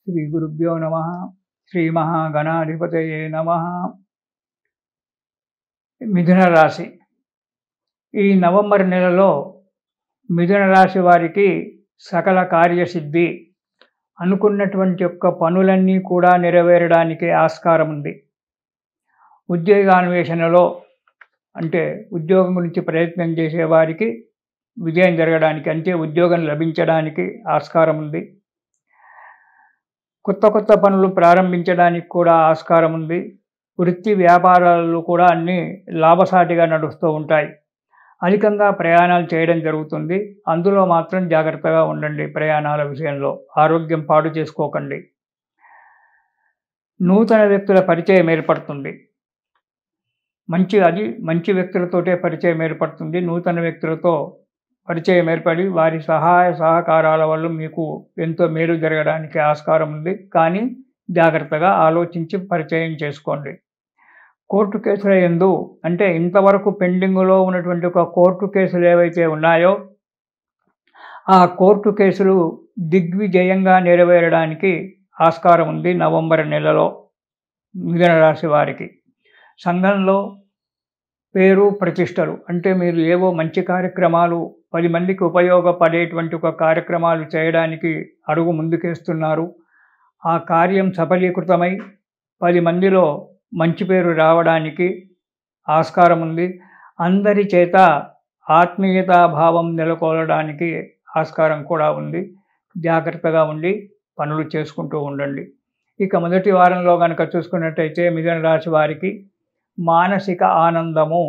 శ్రీ గురుభ్యో నమ. శ్రీ మహాగణాధిపతయే నమ. మిథున రాశి. ఈ నవంబర్ నెలలో మిథున రాశి వారికి సకల కార్యసిద్ధి, అనుకున్నటువంటి యొక్క పనులన్నీ కూడా నెరవేరడానికి ఆస్కారం ఉంది. ఉద్యోగాన్వేషణలో అంటే ఉద్యోగం గురించి ప్రయత్నం చేసేవారికి విజయం జరగడానికి, అంటే ఉద్యోగం లభించడానికి ఆస్కారం ఉంది. కొత్త కొత్త పనులు ప్రారంభించడానికి కూడా ఆస్కారం ఉంది. వృత్తి వ్యాపారాలు కూడా అన్నీ లాభసాటిగా నడుస్తూ ఉంటాయి. అధికంగా ప్రయాణాలు చేయడం జరుగుతుంది. అందులో మాత్రం జాగ్రత్తగా ఉండండి. ప్రయాణాల విషయంలో ఆరోగ్యం పాడు చేసుకోకండి. నూతన వ్యక్తుల పరిచయం ఏర్పడుతుంది. మంచి వ్యక్తులతోటే పరిచయం ఏర్పడుతుంది. నూతన వ్యక్తులతో పరిచయం ఏర్పడి వారి సహాయ సహకారాల వల్ల మీకు ఎంతో మేలు జరగడానికి ఆస్కారం ఉంది. కానీ జాగ్రత్తగా ఆలోచించి పరిచయం చేసుకోండి. కోర్టు కేసుల యందు, అంటే ఇంతవరకు పెండింగ్లో ఉన్నటువంటి ఒక కోర్టు కేసులు ఏవైతే ఉన్నాయో ఆ కోర్టు కేసులు దిగ్విజయంగా నెరవేరడానికి ఆస్కారం ఉంది నవంబర్ నెలలో మిథున రాశి వారికి. సంఘంలో పేరు ప్రతిష్టలు, అంటే మీరు ఏవో మంచి కార్యక్రమాలు 10 మందికి ఉపయోగపడేటువంటి ఒక కార్యక్రమాలు చేయడానికి అడుగు ముందుకేస్తున్నారు. ఆ కార్యం సఫలీకృతమై 10 మందిలో మంచి పేరు రావడానికి ఆస్కారం ఉంది. అందరి చేత ఆత్మీయతాభావం నెలకొల్పడానికి ఆస్కారం కూడా ఉంది. జాగ్రత్తగా ఉండి పనులు చేసుకుంటూ ఉండండి. ఇక మొదటి వారంలో కనుక చూసుకున్నట్టయితే మిథున రాశి వారికి మానసిక ఆనందము,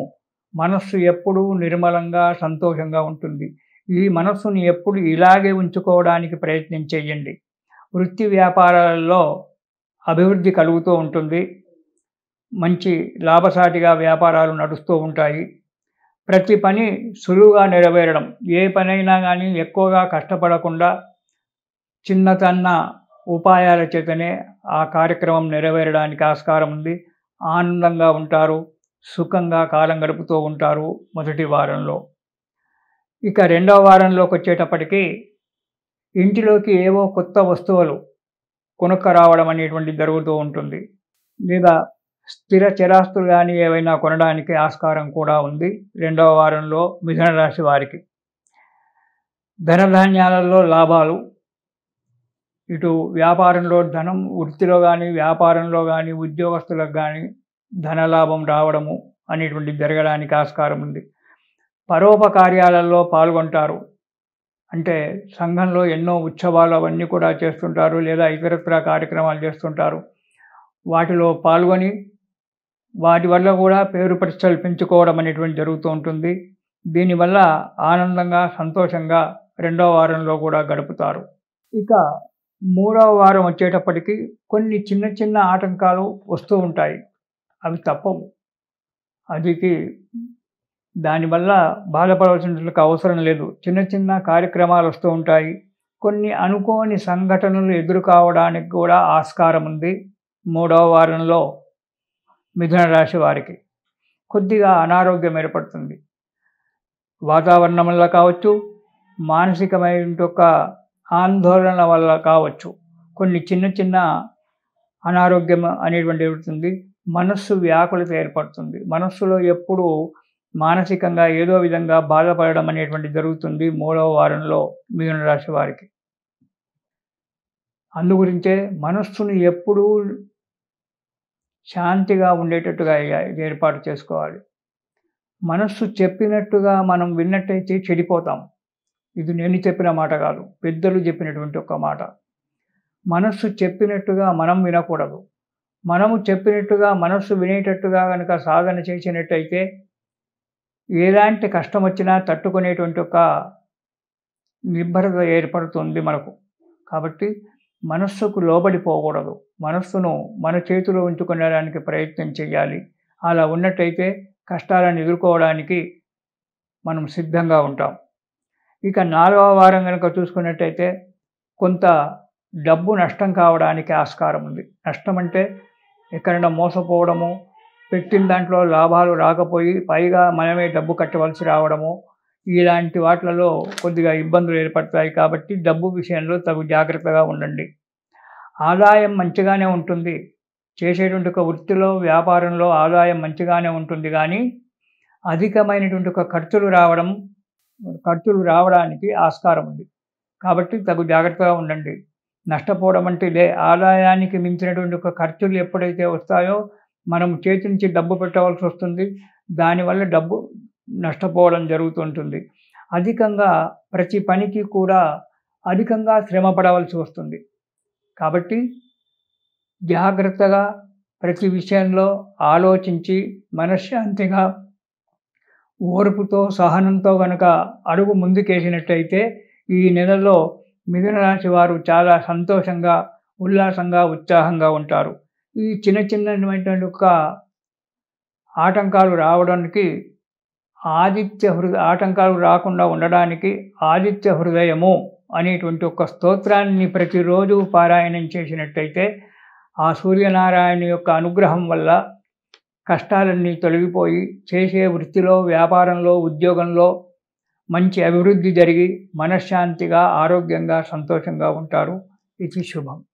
మనస్సు ఎప్పుడూ నిర్మలంగా సంతోషంగా ఉంటుంది. ఈ మనస్సుని ఎప్పుడు ఇలాగే ఉంచుకోవడానికి ప్రయత్నం చేయండి. వృత్తి వ్యాపారాలలో అభివృద్ధి కలుగుతూ ఉంటుంది. మంచి లాభసాటిగా వ్యాపారాలు నడుస్తూ ఉంటాయి. ప్రతి పని సులువుగా నెరవేరడం, ఏ పనైనా కానీ ఎక్కువగా కష్టపడకుండా చిన్నతన్న ఉపాయాల చేతనే ఆ కార్యక్రమం నెరవేరడానికి ఆస్కారం ఉంది. ఆనందంగా ఉంటారు, సుఖంగా కాలం గడుపుతూ ఉంటారు మొదటి వారంలో. ఇక రెండవ వారంలోకి వచ్చేటప్పటికి ఇంటిలోకి ఏవో కొత్త వస్తువులు కొనుక్క రావడం అనేటువంటిది జరుగుతూ ఉంటుంది. లేదా స్థిర చరాస్తులు కానీ ఏవైనా కొనడానికి ఆస్కారం కూడా ఉంది రెండవ వారంలో మిథున రాశి వారికి. ధనధాన్యాలలో లాభాలు, ఇటు వ్యాపారంలో ధనం, వృత్తిలో కానీ వ్యాపారంలో కానీ ఉద్యోగస్తులకు కానీ ధనలాభం రావడము అనేటువంటిది జరగడానికి ఆస్కారం ఉంది. పరోపకార్యాలలో పాల్గొంటారు, అంటే సంఘంలో ఎన్నో ఉత్సవాలు అవన్నీ కూడా చేస్తుంటారు, లేదా ఇతరత్ర కార్యక్రమాలు చేస్తుంటారు. వాటిలో పాల్గొని వాటి వల్ల కూడా పేరు ప్రతిష్టలు పెంచుకోవడం అనేటువంటి జరుగుతూ ఉంటుంది. దీనివల్ల ఆనందంగా సంతోషంగా రెండవ వారంలో కూడా గడుపుతారు. ఇక మూడవ వారం వచ్చేటప్పటికి కొన్ని చిన్న చిన్న ఆటంకాలు వస్తూ ఉంటాయి. అవి తప్పవు. దానివల్ల బాధపడవలసిన అవసరం లేదు. చిన్న చిన్న కార్యక్రమాలు వస్తూ ఉంటాయి. కొన్ని అనుకోని సంఘటనలు ఎదురు కావడానికి కూడా ఆస్కారం ఉంది మూడవ వారంలో మిథున రాశి వారికి. కొద్దిగా అనారోగ్యం ఏర్పడుతుంది. వాతావరణం వల్ల కావచ్చు, మానసికమైన ఒక ఆందోళన వల్ల కావచ్చు, కొన్ని చిన్న చిన్న అనారోగ్యం అనేటువంటి ఏర్పడుతుంది. మనస్సు వ్యాకులత ఏర్పడుతుంది. మనస్సులో ఎప్పుడూ మానసికంగా ఏదో విధంగా బాధపడడం అనేటువంటి జరుగుతుంది మూడవ వారంలో మిథున రాశి వారికి. అందుగురించే మనస్సును ఎప్పుడూ శాంతిగా ఉండేటట్టుగా ఏర్పాటు చేసుకోవాలి. మనస్సు చెప్పినట్టుగా మనం విన్నట్టయితే చెడిపోతాం. ఇది నేను చెప్పిన మాట కాదు, పెద్దలు చెప్పినటువంటి ఒక మాట. మనస్సు చెప్పినట్టుగా మనం వినకూడదు. మనము చెప్పినట్టుగా మనస్సు వినేటట్టుగా కనుక సాధన చేసినట్టయితే ఎలాంటి కష్టం వచ్చినా తట్టుకునేటువంటి ఒక నిర్భరత ఏర్పడుతుంది మనకు. కాబట్టి మనస్సుకు లోబడిపోకూడదు. మనస్సును మన చేతిలో ఉంచుకునేడానికి ప్రయత్నం చేయాలి. అలా ఉన్నట్టయితే కష్టాలను ఎదుర్కోవడానికి మనం సిద్ధంగా ఉంటాం. ఇక నాలుగవ వారం కనుక చూసుకున్నట్టయితే కొంత డబ్బు నష్టం కావడానికి ఆస్కారం ఉంది. నష్టం అంటే ఎక్కడైనా మోసపోవడము, పెట్టిన దాంట్లో లాభాలు రాకపోయి పైగా మనమే డబ్బు కట్టవలసి రావడము, ఇలాంటి వాటిలలో కొద్దిగా ఇబ్బందులు ఏర్పడతాయి. కాబట్టి డబ్బు విషయంలో తగు జాగ్రత్తగా ఉండండి. ఆదాయం మంచిగానే ఉంటుంది. చేసేటువంటి ఒక వృత్తిలో, వ్యాపారంలో ఆదాయం మంచిగానే ఉంటుంది గానీ, అధికమైనటువంటి ఒక ఖర్చులు రావడానికి ఆస్కారం ఉంది. కాబట్టి తగు జాగ్రత్తగా ఉండండి. నష్టపోవడం అంటే ఇదే. ఆదాయానికి మించినటువంటి ఒక ఖర్చులు ఎప్పుడైతే వస్తాయో, మనం చేతి నుంచి డబ్బు పెట్టవలసొస్తుంది. దానివల్ల డబ్బు నష్టపోవడం జరుగుతుంటుంది. అధికంగా ప్రతి పనికి కూడా అధికంగా శ్రమ పడవలసి వస్తుంది. కాబట్టి జాగ్రత్తగా ప్రతి విషయంలో ఆలోచించి మనశ్శాంతిగా, ఓర్పుతో, సహనంతో గనక అడుగు ముందుకేసినట్టయితే ఈ నెలలో మిథున రాశి వారు చాలా సంతోషంగా, ఉల్లాసంగా, ఉత్సాహంగా ఉంటారు. ఈ చిన్నటువంటి ఒక ఆటంకాలు రావడానికి ఆటంకాలు రాకుండా ఉండడానికి ఆదిత్య హృదయము అనేటువంటి ఒక స్తోత్రాన్ని ప్రతిరోజు పారాయణం చేసినట్టయితే ఆ సూర్యనారాయణ యొక్క అనుగ్రహం వల్ల కష్టాలన్నీ తొలగిపోయి చేసే వృత్తిలో, వ్యాపారంలో, ఉద్యోగంలో మంచి అభివృద్ధి జరిగి మనశ్శాంతిగా, ఆరోగ్యంగా, సంతోషంగా ఉంటారు. ఇది శుభం.